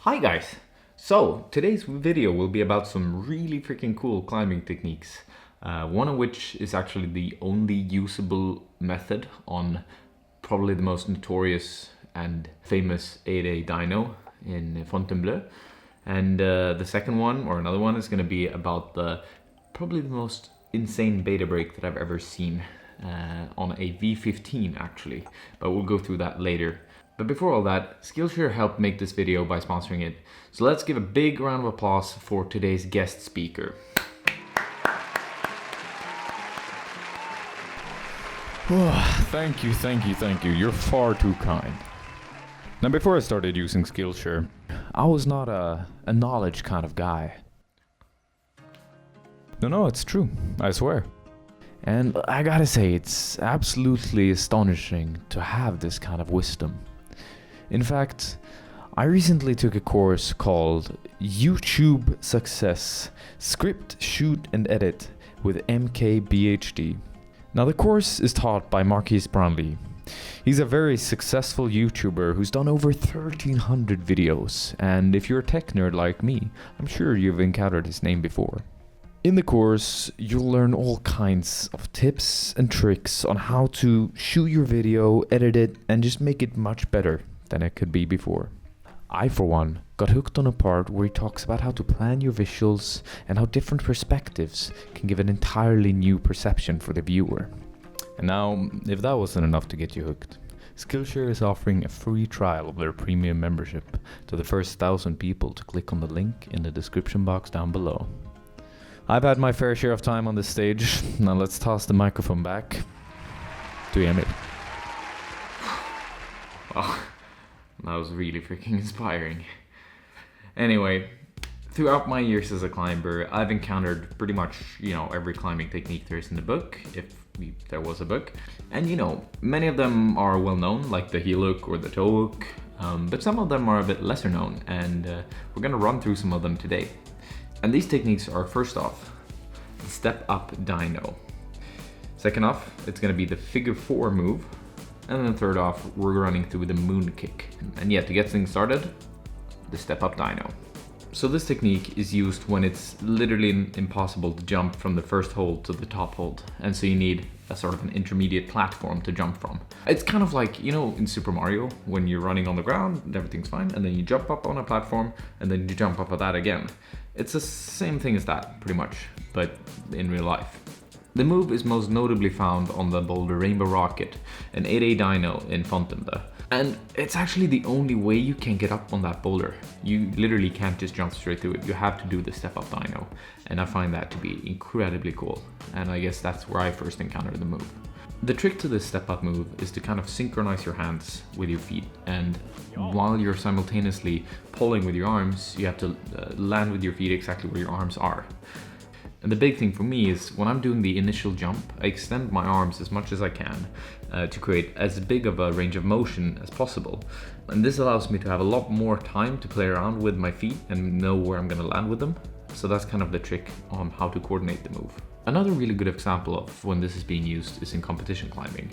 Hi guys! So, today's video will be about some really freaking cool climbing techniques. One of which is actually the only usable method on probably the most notorious and famous 8A dyno in Fontainebleau. And the second one, or another one, is going to be about probably the most insane beta break that I've ever seen on a V15 actually, but we'll go through that later. But before all that, Skillshare helped make this video by sponsoring it. So let's give a big round of applause for today's guest speaker. Thank you. You're far too kind. Now, before I started using Skillshare, I was not a knowledge kind of guy. No, it's true. I swear. And I gotta say, it's absolutely astonishing to have this kind of wisdom. In fact, I recently took a course called YouTube Success, Script, Shoot and Edit with MKBHD. Now the course is taught by Marquis Brownlee. He's a very successful YouTuber who's done over 1,300 videos, and if you're a tech nerd like me, I'm sure you've encountered his name before. In the course, you'll learn all kinds of tips and tricks on how to shoot your video, edit it, and just make it much better than it could be before. I, for one, got hooked on a part where he talks about how to plan your visuals and how different perspectives can give an entirely new perception for the viewer. And now, if that wasn't enough to get you hooked, Skillshare is offering a free trial of their premium membership to the first 1,000 people to click on the link in the description box down below. I've had my fair share of time on this stage. Now let's toss the microphone back to Emil. Wow, that was really freaking inspiring. Anyway, throughout my years as a climber, I've encountered pretty much, every climbing technique there is in the book, if there was a book. And many of them are well known, like the heel hook or the toe hook, but some of them are a bit lesser known, and we're gonna run through some of them today. And these techniques are, first off, the Step Up Dyno. Second off, it's going to be the figure 4 move. And then third off, we're running through the moon kick. And yeah, to get things started, the Step Up Dyno. So this technique is used when it's literally impossible to jump from the first hold to the top hold. And so you need a sort of an intermediate platform to jump from. It's kind of like, in Super Mario, when you're running on the ground and everything's fine, and then you jump up on a platform, and then you jump up at that again. It's the same thing as that, pretty much, but in real life. The move is most notably found on the boulder Rainbow Rocket, an 8A dyno in Fontainebleau. And it's actually the only way you can get up on that boulder. You literally can't just jump straight through it. You have to do the Step Up Dyno. And I find that to be incredibly cool. And I guess that's where I first encountered the move. The trick to this step up move is to kind of synchronize your hands with your feet. And while you're simultaneously pulling with your arms, you have to land with your feet exactly where your arms are. And the big thing for me is when I'm doing the initial jump, I extend my arms as much as I can to create as big of a range of motion as possible. And this allows me to have a lot more time to play around with my feet and know where I'm going to land with them. So that's kind of the trick on how to coordinate the move. Another really good example of when this is being used is in competition climbing.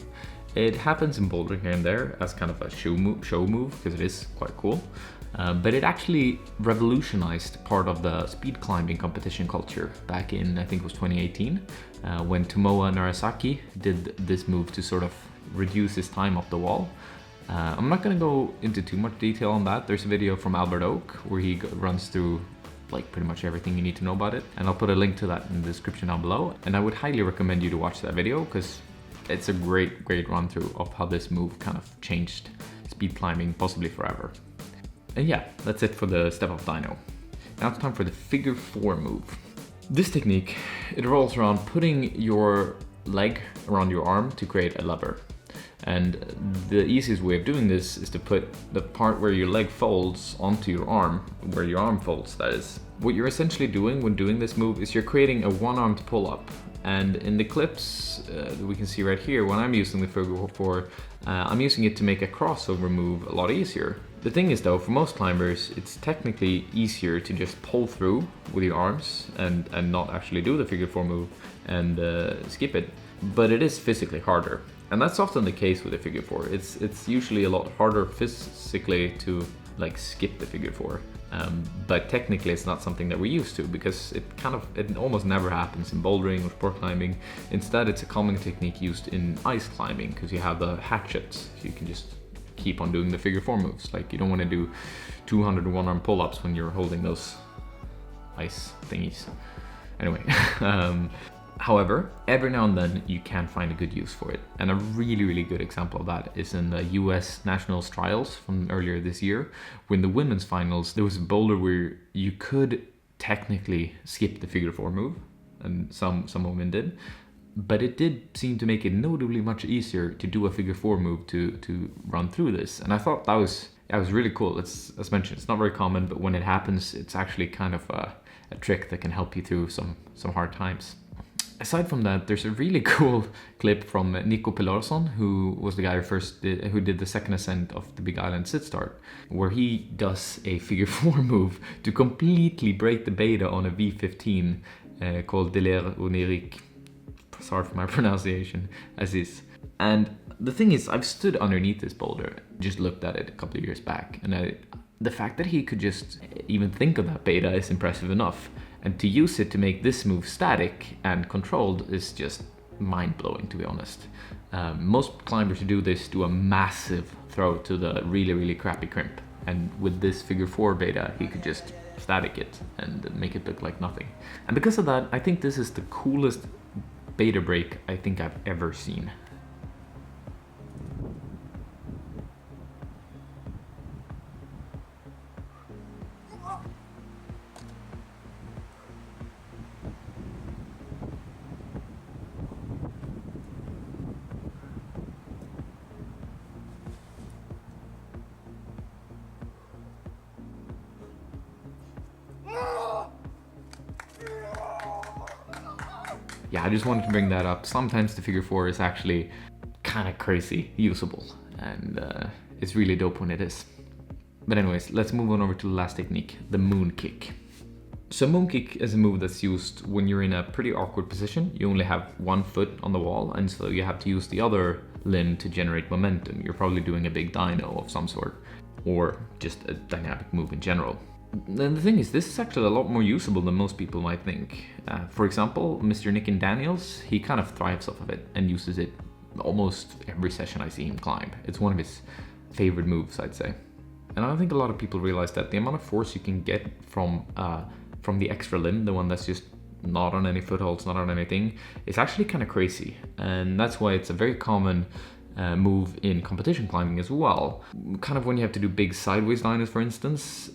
It happens in bouldering here and there as kind of a show move because it is quite cool. But it actually revolutionized part of the speed climbing competition culture back in, I think it was 2018, when Tomoa Narasaki did this move to sort of reduce his time up the wall. I'm not going to go into too much detail on that. There's a video from Albert Oak where he runs through pretty much everything you need to know about it. And I'll put a link to that in the description down below. And I would highly recommend you to watch that video because it's a great run through of how this move kind of changed speed climbing possibly forever. And yeah, that's it for the Step Up Dyno. Now it's time for the figure 4 move. This technique, it revolves around putting your leg around your arm to create a lever. And the easiest way of doing this is to put the part where your leg folds onto your arm, where your arm folds, that is. What you're essentially doing when doing this move is you're creating a one-armed pull-up. And in the clips that we can see right here, when I'm using the figure 4, I'm using it to make a crossover move a lot easier. The thing is though, for most climbers, it's technically easier to just pull through with your arms and not actually do the figure 4 move and skip it. But it is physically harder. And that's often the case with a figure 4. It's usually a lot harder physically to like skip the figure four. But technically it's not something that we're used to, because it almost never happens in bouldering or sport climbing. Instead, it's a common technique used in ice climbing, because you have the hatchets, so you can just keep on doing the figure four moves. Like, you don't want to do 200 one-arm pull-ups when you're holding those ice thingies. Anyway, however, every now and then you can find a good use for it. And a really good example of that is in the US Nationals trials from earlier this year. When the women's finals, there was a boulder where you could technically skip the figure four move, and some women did. But it did seem to make it notably much easier to do a figure four move to run through this. And I thought that was really cool. It's, as mentioned, it's not very common, but when it happens, it's actually kind of a trick that can help you through some hard times. Aside from that, there's a really cool clip from Nico Pilarsson, who was the guy who did the second ascent of the Big Island sit start, where he does a figure four move to completely break the beta on a V15 called Delaire Onirique. Sorry for my pronunciation, Aziz. And the thing is, I've stood underneath this boulder, just looked at it a couple of years back, and the fact that he could just even think of that beta is impressive enough. And to use it to make this move static and controlled is just mind-blowing, to be honest. Most climbers who do this do a massive throw to the really crappy crimp. And with this figure four beta, he could just static it and make it look like nothing. And because of that, I think this is the coolest beta break I think I've ever seen. Yeah, I just wanted to bring that up. Sometimes the figure four is actually kind of crazy usable, and it's really dope when it is. But anyways, let's move on over to the last technique, the moon kick. So moon kick is a move that's used when you're in a pretty awkward position. You only have one foot on the wall, and so you have to use the other limb to generate momentum. You're probably doing a big dyno of some sort, or just a dynamic move in general. And the thing is, this is actually a lot more usable than most people might think. For example, Mr. Nick Daniels, he kind of thrives off of it and uses it almost every session I see him climb. It's one of his favorite moves, I'd say. And I don't think a lot of people realize that the amount of force you can get from the extra limb, the one that's just not on any footholds, not on anything, is actually kind of crazy. And that's why it's a very common move in competition climbing as well. Kind of when you have to do big sideways dynos, for instance,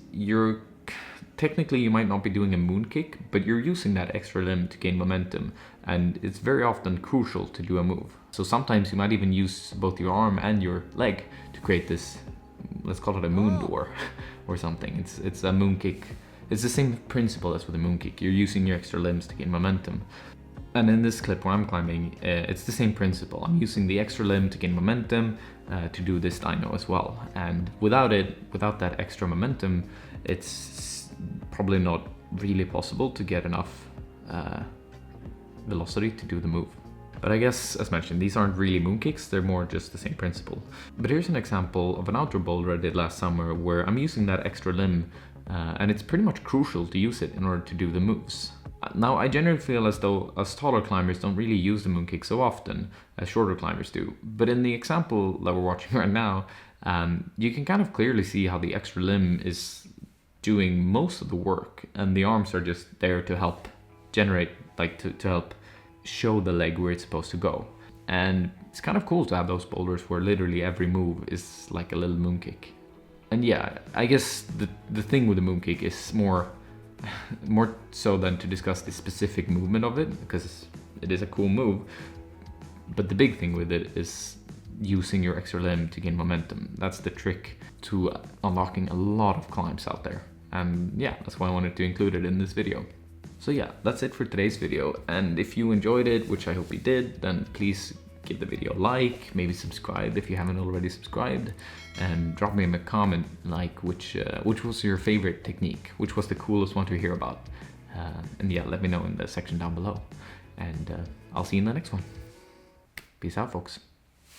technically you might not be doing a moon kick, but you're using that extra limb to gain momentum, and it's very often crucial to do a move. So sometimes you might even use both your arm and your leg to create this, let's call it a moon door or something. It's a moon kick. It's the same principle as with a moon kick. You're using your extra limbs to gain momentum. And in this clip where I'm climbing, it's the same principle. I'm using the extra limb to gain momentum to do this dyno as well. And without that extra momentum, it's probably not really possible to get enough velocity to do the move. But I guess, as mentioned, these aren't really moon kicks, they're more just the same principle. But here's an example of an outdoor boulder I did last summer where I'm using that extra limb, and it's pretty much crucial to use it in order to do the moves. Now, I generally feel as though us taller climbers don't really use the moon kick so often as shorter climbers do. But in the example that we're watching right now, you can kind of clearly see how the extra limb is doing most of the work, and the arms are just there to help generate, like to help show the leg where it's supposed to go. And it's kind of cool to have those boulders where literally every move is like a little moon kick. And yeah, I guess the thing with the moon kick is more so than to discuss the specific movement of it, because it is a cool move. But the big thing with it is using your extra limb to gain momentum. That's the trick to unlocking a lot of climbs out there. And yeah, that's why I wanted to include it in this video. So yeah, that's it for today's video. And if you enjoyed it, which I hope you did, then please give the video a like, maybe subscribe if you haven't already subscribed, and drop me a comment like which was your favorite technique, which was the coolest one to hear about. And yeah, let me know in the section down below. And I'll see you in the next one. Peace out, folks.